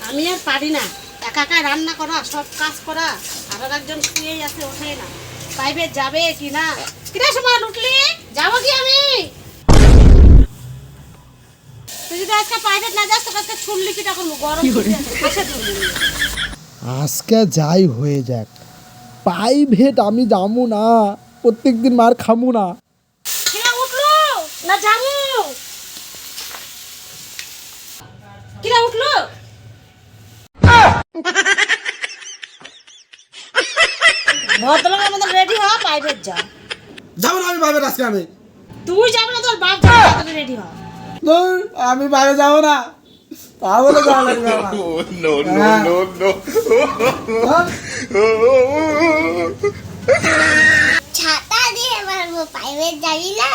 আমি আর পারি না, একা একা রান্না করা, সব কাজ করা, আর একজন শুয়েই আছে, ওঠে না। প্রাইভেট যাবে কি না? কিরা সময় উঠলি? যাবো কি আমি? তুই যদি আজকে প্রাইভেট না যাস, তোকে আজকে ছুড়লি কিটা করবো? গরম খাসে তুলবি। আজকে যাই হয়ে যাক, প্রাইভেট আমি যাবো না, প্রত্যেকদিন মার খামু না। কিরা উঠলো না যাবো? কিরা উঠলো? ভদ্রলোকের মতো রেডি হ, প্রাইভেট যা। যাবো না আমি প্রাইভেট আজকে। আমি তুই যাবি না, তোর বাপ যাবে, রেডি হ। আমি বাইরে যাবো না, তাহলে যাওয়া লাগবে আমার। ছাতা দিয়ে মারবো, প্রাইভেট যাবি না?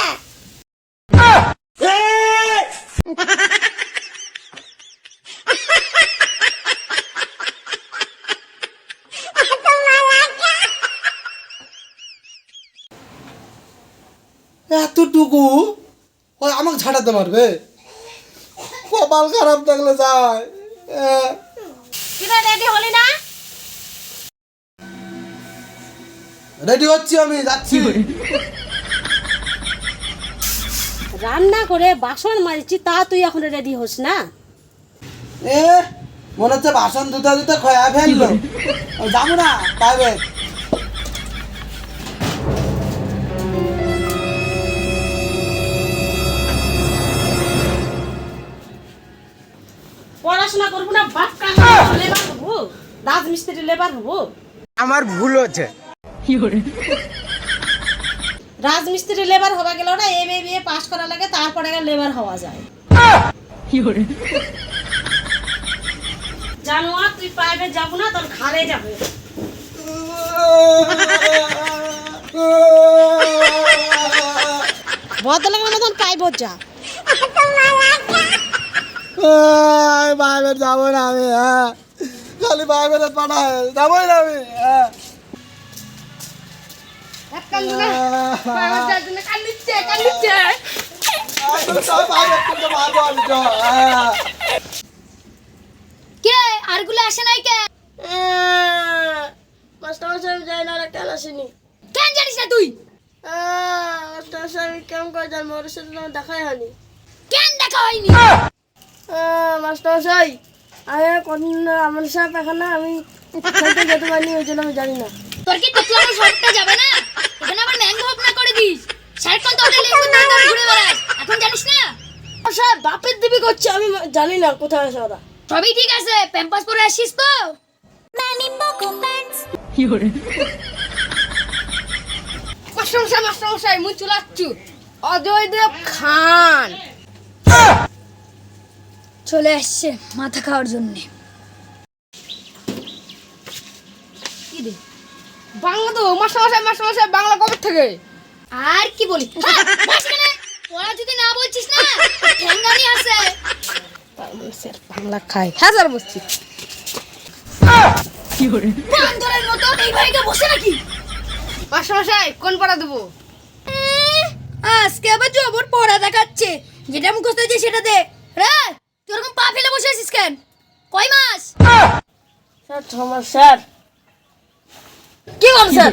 এতটুকু ওই আমাকে ঝাড়াতে পারবে? কপাল খারাপ থাকলে যায়। কিরা রেডি হলি না? রেডি হচ্ছি, আমি যাচ্ছি। রান্না করে বাসন মারছি, তা তুই এখন রেডি হোস না? এ মনে হচ্ছে বাসন ধুতে ধুতে খয়া ফেললো। যাবো না প্রাইভেট। পড়াশোনা করবো না, বাপ লেবার হবো, রাজমিস্ত্রি লেবার হবো? আমার ভুল হচ্ছে। রাজমিস্ত্রি লেবার হওয়া গেল না, এমএ পাস করা লাগে, তারপরে লেবার হওয়া যায়। জানোয়ার, তুই প্রাইভেট যাবো না, তোর ঘাড়ে যাবে। ভদ্রলোকের মতন প্রাইভেট যা। প্রাইভেট যাবো না আমি, খালি প্রাইভেট পাঠায় যাবোই না আমি। কে আরগুলো আসে নাই কে? মাস্টারমশাই যাই না, কেন আসেনি? কেন জানিস না তুই? মাস্টারমশাই আমি কেমন করে জানবো? ওর সাথে আমার দেখাই হয়নি। কেন দেখা হয়নি? মাস্টারমশাই আমি কদিন আমার সাহেব এখানে আমি খেলতে যেতে পারিনি, ওই জন্য আমি জানি না। তোর কি তোর শর্টটা যাবে না? এখানে আবার ম্যাঙ্গো হপ না করে দিস। স্যার কোন তোদের লেঙ্গু ধরে ঘুরে বেড়াস, এখন জানিস না? স্যার বাপের দিবি করছে, আমি জানি না কোথায় আছে ওরা। সবই ঠিক আছে, প্যাম্পাস পরে আসিস তো? মাস্টারমশাই মুই চুলাচ্ছু অজয়দেব খান চলে আসছে মাথা খাওয়ার জন্য। বাংলা তো মাস্টারমশাই বাংলা কবে থেকে? আর কি বলি, তোরা যদি না বলছিস না, ঠ্যাঙ্গানি আছে। স্যার বাংলা খায়। হ্যাঁ স্যার বসছি। বান্দরের মতো এই ভাইটা বসে নাকি? মাস্টারমশাই কোন পড়া দেবো? আজকে আবার জবর পড়া দেখাচ্ছে, যেটা মুখস্থ হয়েছে সেটা দে। রে তুই এরকম পা ফেলে বসে আছিস কেন? কয় মাস? স্যার 6 মাস। স্যার কি বল স্যার?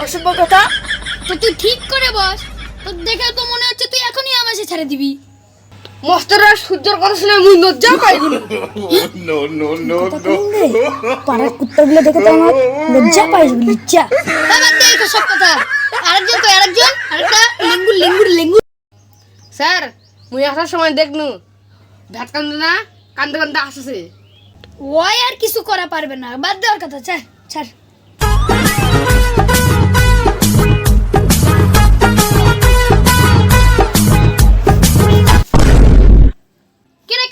অসভ্য কথা। তো তুই ঠিক করে বস, তোর দেখে তো মনে হচ্ছে তুই এখনই আমাকে ছেড়ে দিবি। মাস্টাররা সূর্যের কথা শুনে মুই লজ্জা পাই। পাড়ার কুত্তাগুলো দেখে তো আমার লজ্জা পাই, লজ্জা। আবার দেখো সব কথা। আরেকটা লেঙ্গুর। স্যার মুই আসার সময় দেখনু ভাত কান্দে না, কান্দে কান্দে আসছে। ওই আর কিছু করা পারবে না, বাদ দেওয়ার কথা। ছাড়। কেরে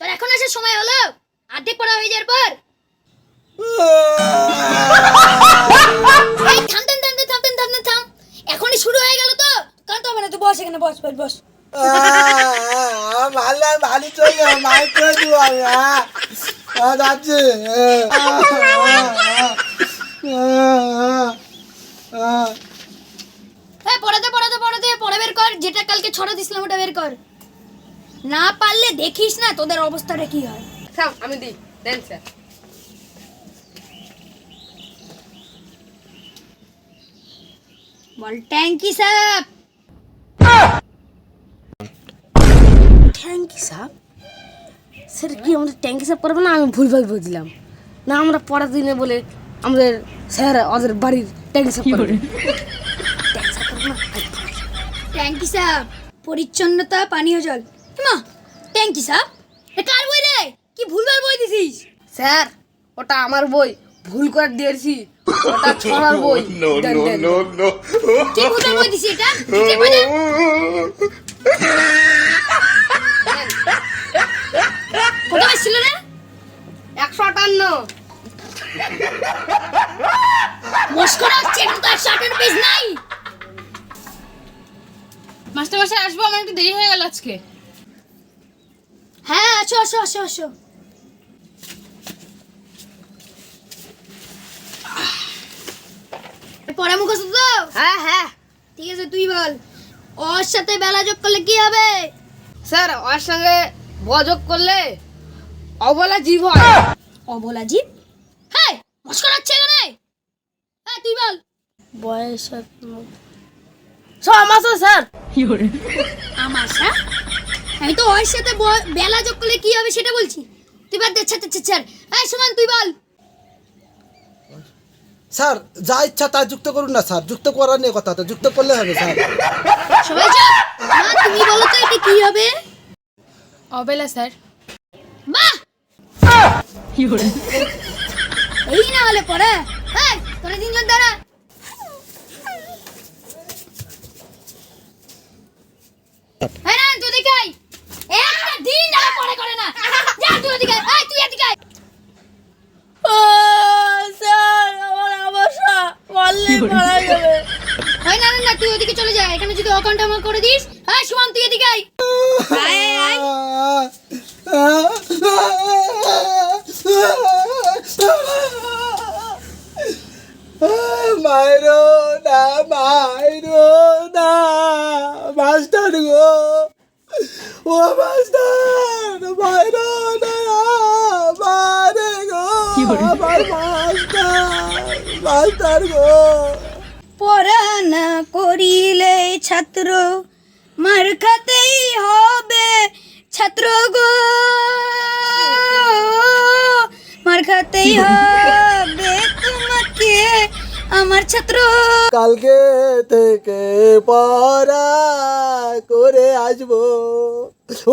তোর এখন আসার সময় হলো? অর্ধেক পড়া হয়ে যাওয়ার পর এই থাম। এখনই শুরু হয়ে গেল তো, কাঁদতে হবে না, তুই বস এখানে, বস। ভালো ভালো চলে মাইক করে দিব আমি। যাচ্ছি। পড়া বের কর, যেটা কালকে ছড়া দিছিলাম ওটা বের কর। না পারলে দেখিস না তোদের অবস্থাটা কি হয়। থাম আমি দিই। দেন স্যার। বল ট্যাঙ্কি সাপ। ট্যাঙ্কি সাপ? স্যার কি আমাদের ট্যাঙ্কি সাপ করবে না? আমি ভুলভাল বুঝলাম না, আমরা পড়ার দিনে বলে আমাদের স্যার ওদের বাড়ির ট্যাঙ্কি সাপ করবে। ট্যাঙ্কি সাপ করবে না? ট্যাঙ্কি সাপ পরিচ্ছন্নতা পানীয় জল। মা ট্যাঙ্কি সাপ এ কার বই রে? কি ভুলভাল বই দিছিস? স্যার ওটা আমার বই, ভুল করে দিয়েছি, ওটা ছড়ার বই। দেন, দেন। কি ভুলভাল বই দিছিস এটা? ঠিক বই দে। কত মাস ছিল রে? 158। মস্করা হচ্ছে, এটা তো 158 পেজ নাই। মাস্টার মশাই আসবো, আমার একটু দেরি হয়ে গেল আজকে। হ্যাঁ আসো আসো আসো আসো। পড়া মুখস্থ তো? হ্যাঁ হ্যাঁ ঠিক আছে তুই বল। ওর সাথে বেলা যোগ করলে কি হবে? স্যার, ওর সঙ্গে বযোগ করলে অবলা জীব হয়। অবলা জীব? হ্যাঁ মস্করা হচ্ছে এখানে। হ্যাঁ তুই বল। বয়স 6 মাস স্যার। আমাশা? আমি তো ওর সাথে বেলা যোগ করলে কি হবে সেটা বলছি। তুই বাদ দে, ছাড়। এই সুমন তুই বল। স্যার যা ইচ্ছা তা যুক্ত করুন না স্যার, যুক্ত করার নিয়ে কথা, তো যুক্ত করলে হবে স্যার। সবাই চুপ। মা তুমি বলো তো এটা কি হবে? অবেলা স্যার। বাহ! এই না হলে পড়া। এই তোরা তিনজন দাঁড়া। এই না তুই এদিকে আয়। একটা দিন আর পড়া করে না। যা তুই এদিকে আয়। এই তুই এদিকে আয়। স্যার আমার আবাসা বললে মারা যাবে। হয় না তুই ওদিকে চলে যা। এখানে যদি অকাউন্ট আমার করে দিস। এই সুমন তুই এদিকে আয়। আয়। মাইরো না মাস্টার গো, ও মাস্টার মাইরো না, মারে গো আমার মাস্টার গো। পড়া না করিলে ছাত্র মার খাতেই হবে। ছাত্র গো মার খাতেই হবে তোমাকে আমার ছাত্র। কালকে থেকে পড়া করে আসবো,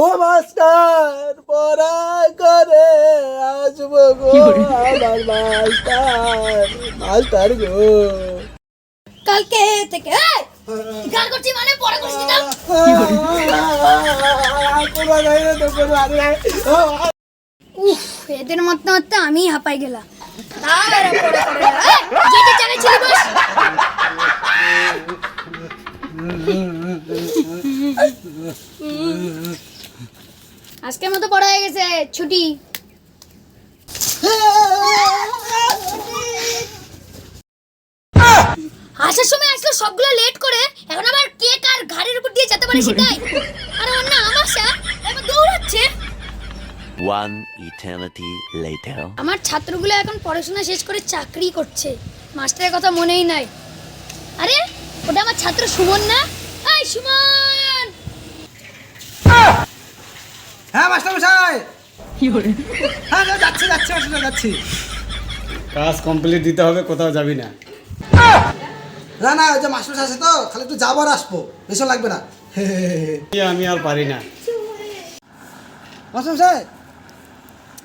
ও মাস্টার পড়া করে আসবো গো আমার মাস্টার গো। কালকে থেকে এই, গান করছি মানে পড়া করছি না। উফ এদের মত আমি হাঁপাই গেলাম। তারা পড়া করে না। এই, যেটা চালাচ্ছিলি বস। আজকের মতো পড়া হয়ে গেছে, ছুটি। আসার সময় আসলো সবগুলো লেট করে, এখন আবার কে কার ঘাড়ের উপর দিয়ে যেতে পারে সেটাই। আর অন্য আমাশা এবার দৌড়াচ্ছে। One eternity later. আমার ছাত্রগুলো এখন পড়াশোনা শেষ করে চাকরি করছে, মাস্টারের কথা মনেই নাই। আরে ওটা আমার ছাত্র সুমন না? এই সুমন! হ্যাঁ মাস্টার মশাই। হ্যাঁ যাচ্ছি যাচ্ছি। কাজ কমপ্লিট দিতে হবে, কোথাও যাবি না। না ওই যে মাস্টার আছে তো, খালি একটু যাবো আর আসবো, বেশি লাগবে না। আমি আর পারি না। মাস্টার মশাই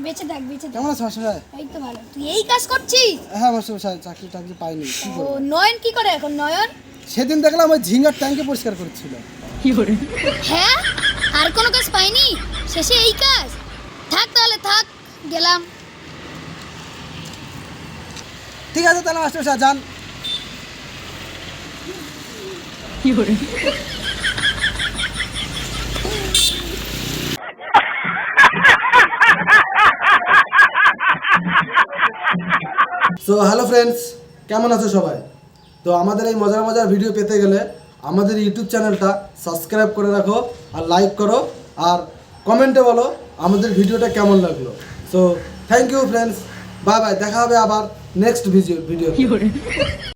বেঁচে থাক। কেমন আছে মাস্টার মশাই? এই তো ভালো। তুই এই কাজ করছিস? হ্যাঁ মাস্টার মশাই, চাকরি পাইনি, কি ও করবো? নয়ন কি করে এখন? নয়ন সেদিন দেখলাম ওই ঝিঙ্গার ট্যাঙ্কে পরিষ্কার করছিল। হ্যাঁ আর কোনো কাজ পাইনি, শেষে এই কাজ। থাক তাহলে থাক, গেলাম। ঠিক আছে তাহলে মাস্টার মশাই যান। সো হ্যালো ফ্রেন্ডস, কেমন আছো সবাই? তো আমাদের এই মজার ভিডিও পেতে গেলে আমাদের ইউটিউব চ্যানেলটা সাবস্ক্রাইব করে রাখো, আর লাইক করো, আর কমেন্টে বলো আমাদের ভিডিওটা কেমন লাগলো। So thank you friends, bye bye, দেখা হবে আবার নেক্সট ভিডিও।